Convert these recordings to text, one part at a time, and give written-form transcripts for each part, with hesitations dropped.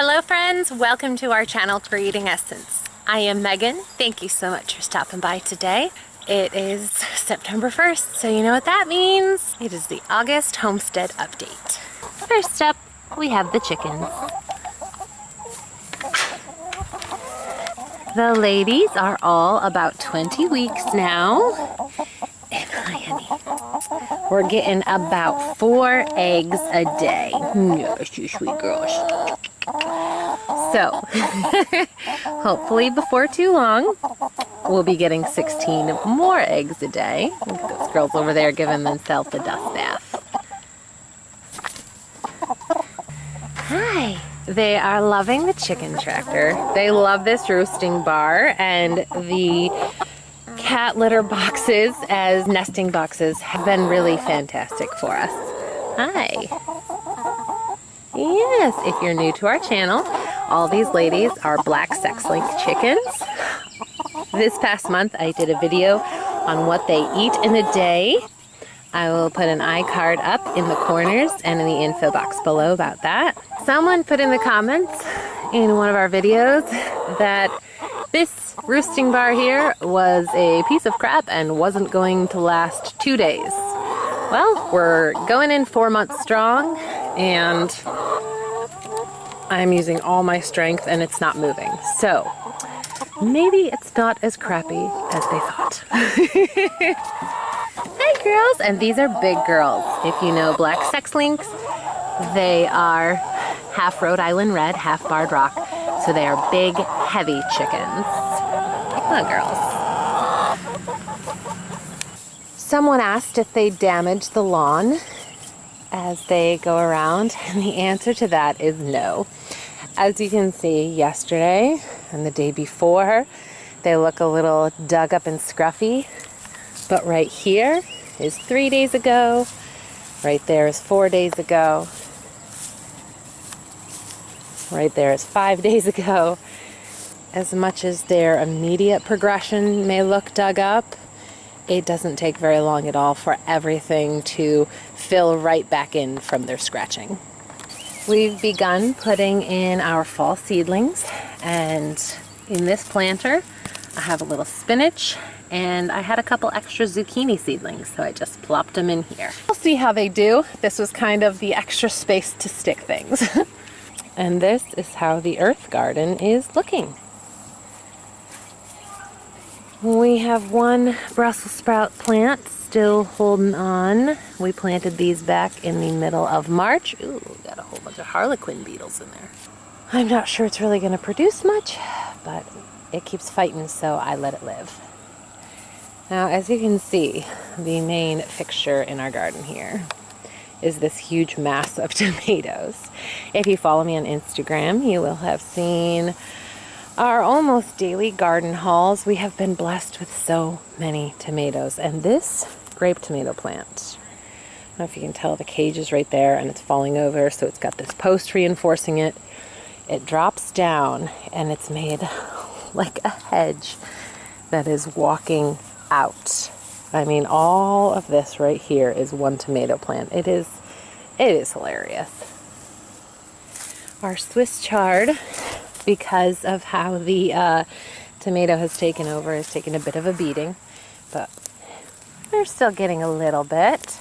Hello friends, welcome to our channel Creating Essence. I am Megan. Thank you so much for stopping by today. It is September 1st, so you know what that means. It is the August Homestead update. First up, we have the chickens. The ladies are all about 20 weeks now. And hi, honey. We're getting about 4 eggs a day. Yes, you sweet girls. So, hopefully before too long, we'll be getting 16 more eggs a day. Look at those girls over there giving themselves a dust bath. Hi. They are loving the chicken tractor. They love this roosting bar, and the cat litter boxes as nesting boxes have been really fantastic for us. Hi. Yes, if you're new to our channel, all these ladies are black sex-link chickens. This past month I did a video on what they eat in a day. I will put an iCard up in the corners and in the info box below about that. Someone put in the comments in one of our videos that this roosting bar here was a piece of crap and wasn't going to last 2 days. Well, we're going in 4 months strong, and I'm using all my strength and it's not moving. So maybe it's not as crappy as they thought. Hi girls, and these are big girls. If you know black sex links, they are half Rhode Island red, half barred rock. So they are big, heavy chickens. Hello girls. Someone asked if they damage the lawn as they go around, and the answer to that is no. As you can see, yesterday and the day before, they look a little dug up and scruffy. But right here is 3 days ago. Right there is 4 days ago. Right there is 5 days ago. As much as their immediate progression may look dug up, it doesn't take very long at all for everything to fill right back in from their scratching. We've begun putting in our fall seedlings, and in this planter I have a little spinach, and I had a couple extra zucchini seedlings, so I just plopped them in here. We'll see how they do. This was kind of the extra space to stick things. And this is how the earth garden is looking. We have one Brussels sprout plant still holding on. We planted these back in the middle of March. Ooh, got a whole bunch of harlequin beetles in there. I'm not sure it's really going to produce much, but it keeps fighting, so I let it live. Now, as you can see, the main fixture in our garden here is this huge mass of tomatoes. If you follow me on Instagram, you will have seen our almost daily garden hauls. We have been blessed with so many tomatoes, and this grape tomato plant, I don't know if you can tell, the cage is right there and it's falling over, so it's got this post reinforcing it. It drops down and it's made like a hedge that is walking out. I mean, all of this right here is one tomato plant. It is hilarious. Our Swiss chard, because of how the tomato has taken over, has taken a bit of a beating, but we're still getting a little bit.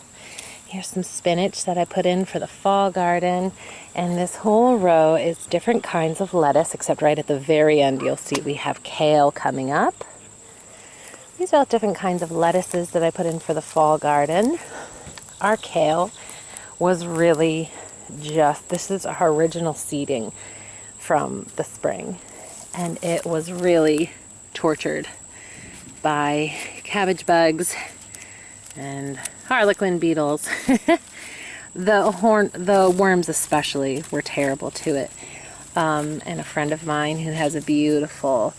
Here's some spinach that I put in for the fall garden, and this whole row is different kinds of lettuce, except right at the very end you'll see we have kale coming up. These are all different kinds of lettuces that I put in for the fall garden. Our kale was really this is our original seeding from the spring, and it was really tortured by cabbage bugs and harlequin beetles. The worms especially were terrible to it. And a friend of mine who has a beautiful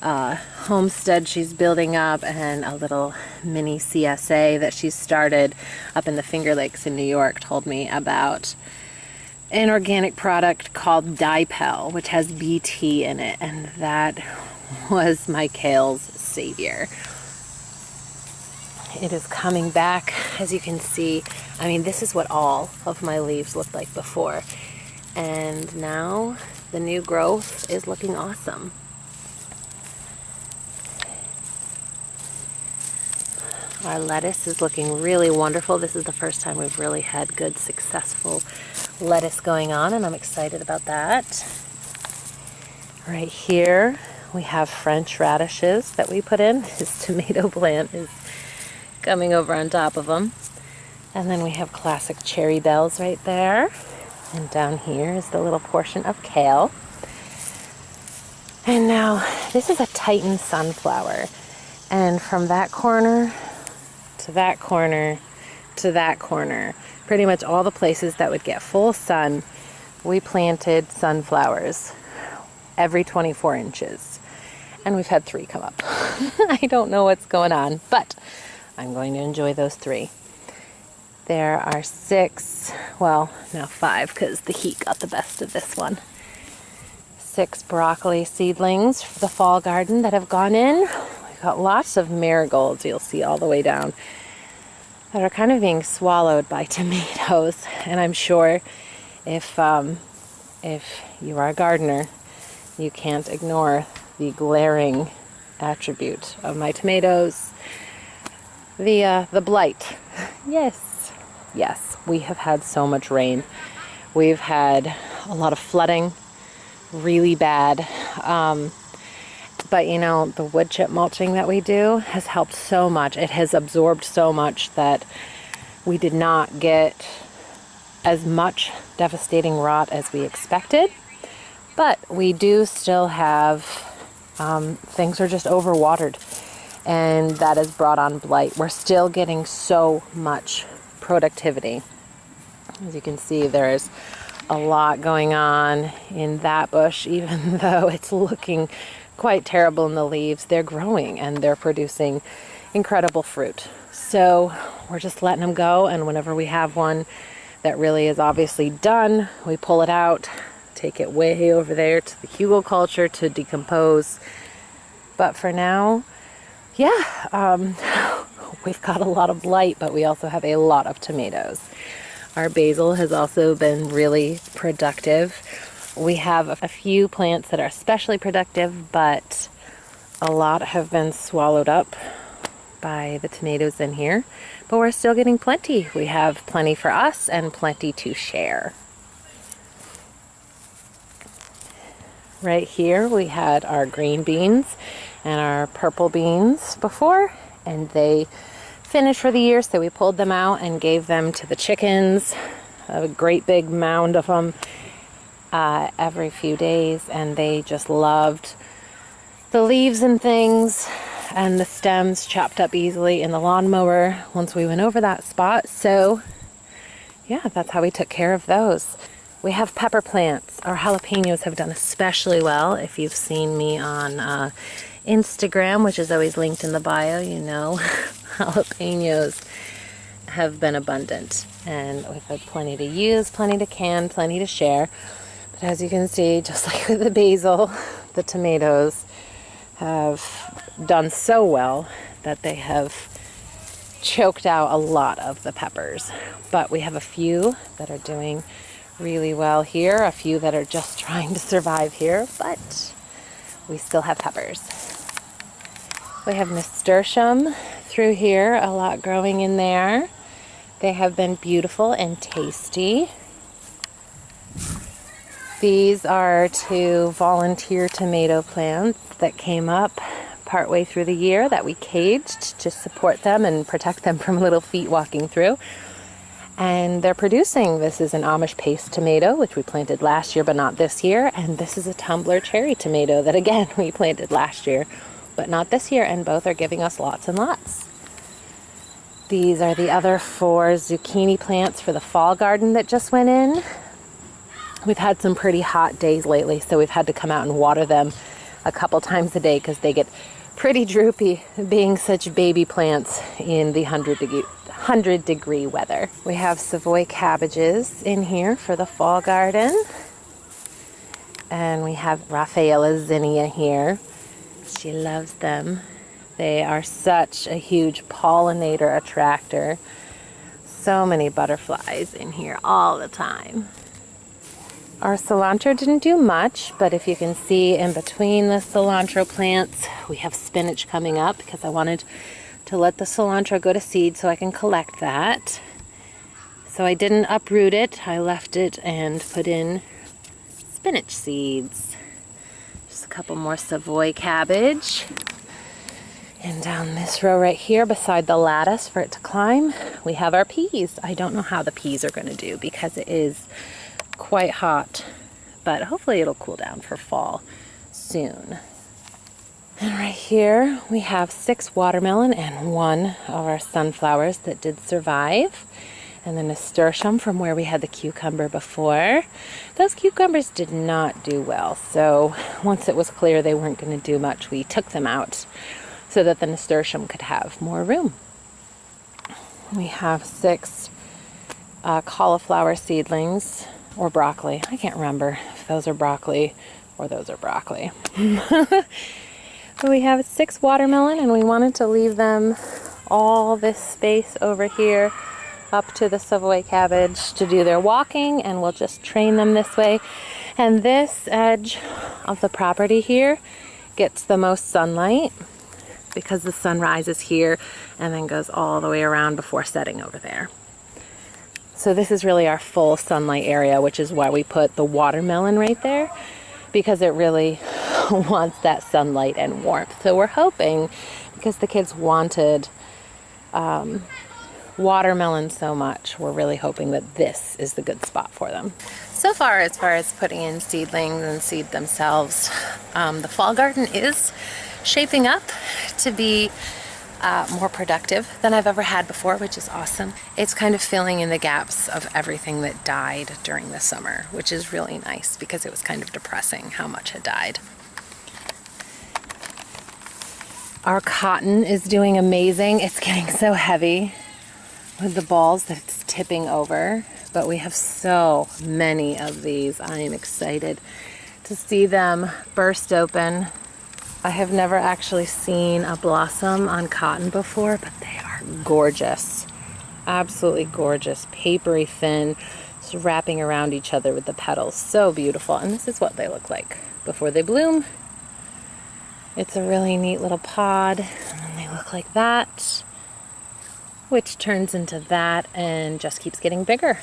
homestead she's building up, and a little mini CSA that she's started up in the Finger Lakes in New York, told me about an organic product called Dipel, which has BT in it, and that was my kale's savior. It is coming back, as you can see. I mean, this is what all of my leaves looked like before, and now The new growth is looking awesome. Our lettuce is looking really wonderful. This is the first time we've really had good, successful lettuce going on, and I'm excited about that. Right here, we have French radishes that we put in. This tomato plant is coming over on top of them. And then we have classic cherry bells right there. And down here is the little portion of kale. And now, this is a Titan sunflower. And from that corner to that corner to that corner, pretty much all the places that would get full sun, we planted sunflowers every 24 inches. And we've had 3 come up. I don't know what's going on, but I'm going to enjoy those 3. There are 6, well, now 5 because the heat got the best of this one. 6 broccoli seedlings for the fall garden that have gone in. We've got lots of marigolds, you'll see all the way down, that are kind of being swallowed by tomatoes. And I'm sure if you are a gardener, you can't ignore the glaring attribute of my tomatoes, the blight. Yes, we have had so much rain. We've had a lot of flooding, really bad. But you know, the wood chip mulching that we do has helped so much. It has absorbed so much that we did not get as much devastating rot as we expected. But we do still have, things are just overwatered, and that has brought on blight. We're still getting so much productivity. As you can see, there's a lot going on in that bush, even though it's looking quite terrible in the leaves. They're growing and they're producing incredible fruit. So we're just letting them go, and whenever we have one that really is obviously done, we pull it out, take it way over there to the hugelkultur to decompose. But for now, yeah, we've got a lot of blight, but we also have a lot of tomatoes. Our basil has also been really productive. We have a few plants that are especially productive, but a lot have been swallowed up by the tomatoes in here. But we're still getting plenty. We have plenty for us and plenty to share. Right here we had our green beans and our purple beans before, and they finished for the year, so we pulled them out and gave them to the chickens, a great big mound of them every few days, and they just loved the leaves and things, and the stems chopped up easily in the lawnmower once we went over that spot. So yeah, that's how we took care of those. We have pepper plants. Our jalapenos have done especially well. If you've seen me on Instagram, which is always linked in the bio, you know jalapenos have been abundant. And we've had plenty to use, plenty to can, plenty to share. But as you can see, just like with the basil, the tomatoes have done so well that they have choked out a lot of the peppers. But we have a few that are doing really well here, a few that are just trying to survive here, but we still have peppers. We have nasturtium through here, a lot growing in there. They have been beautiful and tasty. These are 2 volunteer tomato plants that came up partway through the year that we caged to support them and protect them from little feet walking through. And they're producing. This is an Amish paste tomato, which we planted last year but not this year. And this is a tumbler cherry tomato that, again, we planted last year but not this year. And both are giving us lots and lots. These are the other 4 zucchini plants for the fall garden that just went in. We've had some pretty hot days lately, so we've had to come out and water them a couple times a day because they get pretty droopy being such baby plants in the 100-degree weather. We have Savoy cabbages in here for the fall garden. And we have Rafaela zinnia here. She loves them. They are such a huge pollinator attractor. So many butterflies in here all the time. Our cilantro didn't do much, but if you can see in between the cilantro plants, we have spinach coming up because I wanted to let the cilantro go to seed so I can collect that. So I didn't uproot it, I left it and put in spinach seeds. Just a couple more Savoy cabbage. And down this row right here beside the lattice for it to climb, we have our peas. I don't know how the peas are going to do because it is quite hot, but hopefully it'll cool down for fall soon. And right here we have 6 watermelon and 1 of our sunflowers that did survive. And the nasturtium from where we had the cucumber before. Those cucumbers did not do well, so once it was clear they weren't going to do much, we took them out so that the nasturtium could have more room. We have 6 cauliflower seedlings, or broccoli. I can't remember if those are broccoli or those are broccoli. But we have 6 watermelon, and we wanted to leave them all this space over here up to the Savoy cabbage to do their walking, and we'll just train them this way. And this edge of the property here gets the most sunlight because the sun rises here and then goes all the way around before setting over there. So this is really our full sunlight area, which is why we put the watermelon right there, because it really wants that sunlight and warmth. So we're hoping, because the kids wanted watermelon so much, we're really hoping that this is the good spot for them. So far as putting in seedlings and seed themselves, the fall garden is shaping up to be more productive than I've ever had before, which is awesome. It's kind of filling in the gaps of everything that died during the summer, which is really nice because it was kind of depressing how much had died. Our cotton is doing amazing. It's getting so heavy with the balls that it's tipping over, but we have so many of these. I am excited to see them burst open. I have never actually seen a blossom on cotton before, but they are gorgeous. Absolutely gorgeous. Papery thin, just wrapping around each other with the petals. So beautiful. And this is what they look like before they bloom. It's a really neat little pod, and then they look like that, which turns into that and just keeps getting bigger.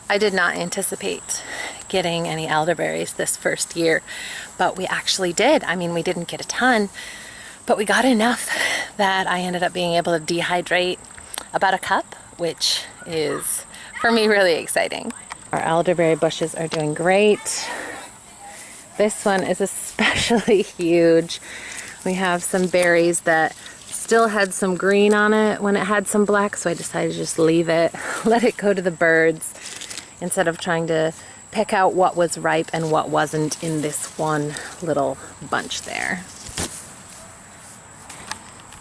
I did not anticipate getting any elderberries this first year, but we actually did. I mean, we didn't get a ton, but we got enough that I ended up being able to dehydrate about a cup, which is, for me, really exciting. Our elderberry bushes are doing great. This one is especially huge. We have some berries that still had some green on it when it had some black, so I decided to just leave it, let it go to the birds, instead of trying to pick out what was ripe and what wasn't in this one little bunch there.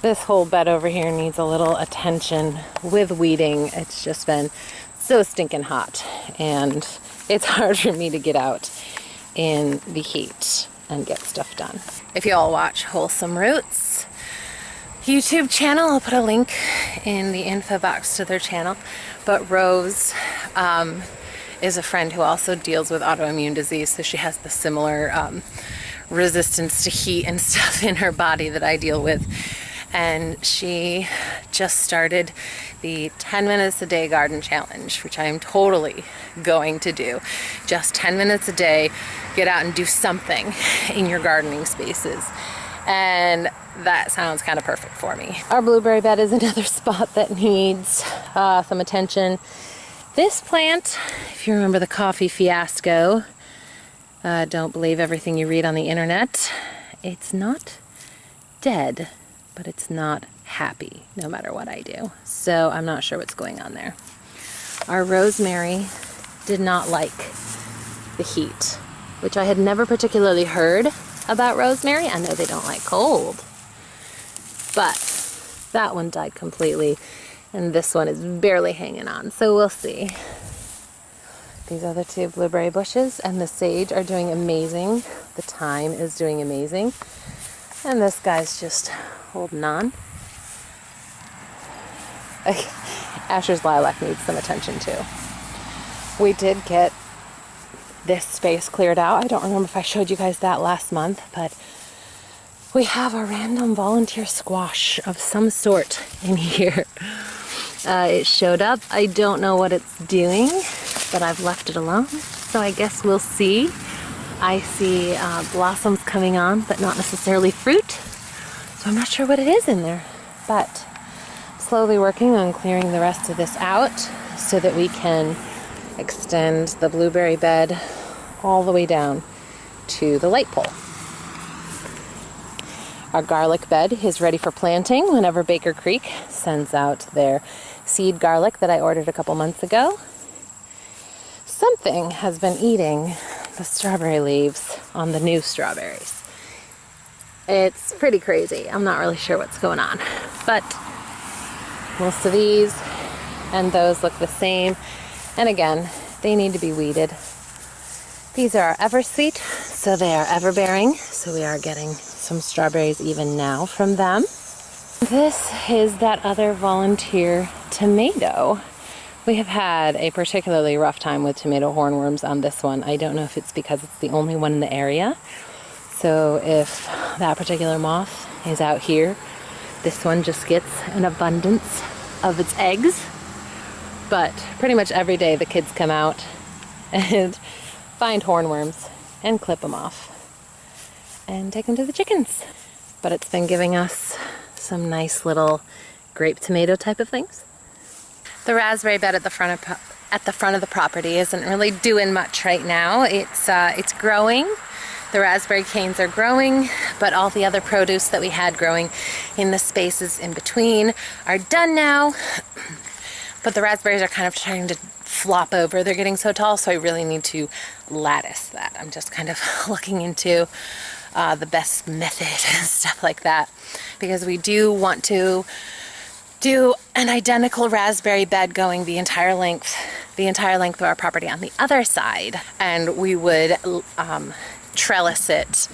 This whole bed over here needs a little attention with weeding. It's just been so stinking hot, and it's hard for me to get out in the heat and get stuff done. If you all watch Wholesome Roots YouTube channel, I'll put a link in the info box to their channel. But Rose is a friend who also deals with autoimmune disease, so she has the similar resistance to heat and stuff in her body that I deal with. And she just started the 10 minutes a day garden challenge, which I am totally going to do. Just 10 minutes a day, get out and do something in your gardening spaces. And that sounds kind of perfect for me. Our blueberry bed is another spot that needs some attention. This plant, if you remember the coffee fiasco, don't believe everything you read on the internet. It's not dead, but it's not happy no matter what I do. So I'm not sure what's going on there. Our rosemary did not like the heat, which I had never particularly heard about rosemary. I know they don't like cold, but that one died completely, and this one is barely hanging on, so we'll see. These other 2 blueberry bushes and the sage are doing amazing. The thyme is doing amazing, and this guy's just holding on. Asher's lilac needs some attention too. We did get this space cleared out. I don't remember if I showed you guys that last month, but we have a random volunteer squash of some sort in here. It showed up. I don't know what it's doing, but I've left it alone, so I guess we'll see. I see blossoms coming on, but not necessarily fruit, so I'm not sure what it is in there. But I'm slowly working on clearing the rest of this out so that we can extend the blueberry bed all the way down to the light pole. Our garlic bed is ready for planting whenever Baker Creek sends out their seed garlic that I ordered a couple months ago. Something has been eating the strawberry leaves on the new strawberries. It's pretty crazy. I'm not really sure what's going on, but most of these and those look the same. And again, they need to be weeded. These are Eversweet, so they are ever-bearing, so we are getting some strawberries even now from them. This is that other volunteer tomato. We have had a particularly rough time with tomato hornworms on this one. I don't know if it's because it's the only one in the area. So if that particular moth is out here, this one just gets an abundance of its eggs. But pretty much every day the kids come out and find hornworms and clip them off and take them to the chickens. But it's been giving us some nice little grape tomato type of things. The raspberry bed at the front of the property isn't really doing much right now. It's growing. The raspberry canes are growing, but all the other produce that we had growing in the spaces in between are done now. But the raspberries are kind of trying to flop over. They're getting so tall, so I really need to lattice that. I'm just kind of looking into the best method and stuff like that, because we do want to do an identical raspberry bed going the entire length of our property on the other side, and we would trellis it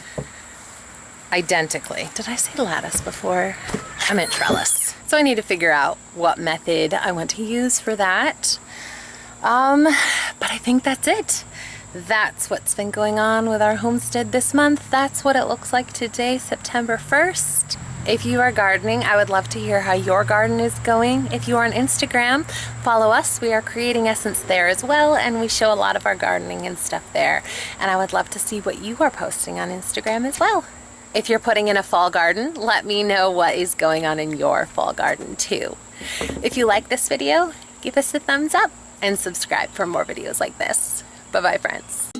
identically. Did I say lattice before? I meant trellis. So I need to figure out what method I want to use for that. But I think that's it. That's what's been going on with our homestead this month. That's what it looks like today, September 1st. If you are gardening, I would love to hear how your garden is going. If you are on Instagram, follow us. We are creating Essence there as well, and we show a lot of our gardening and stuff there. And I would love to see what you are posting on Instagram as well. If you're putting in a fall garden, let me know what is going on in your fall garden too. If you like this video, give us a thumbs up and subscribe for more videos like this. Bye-bye, friends.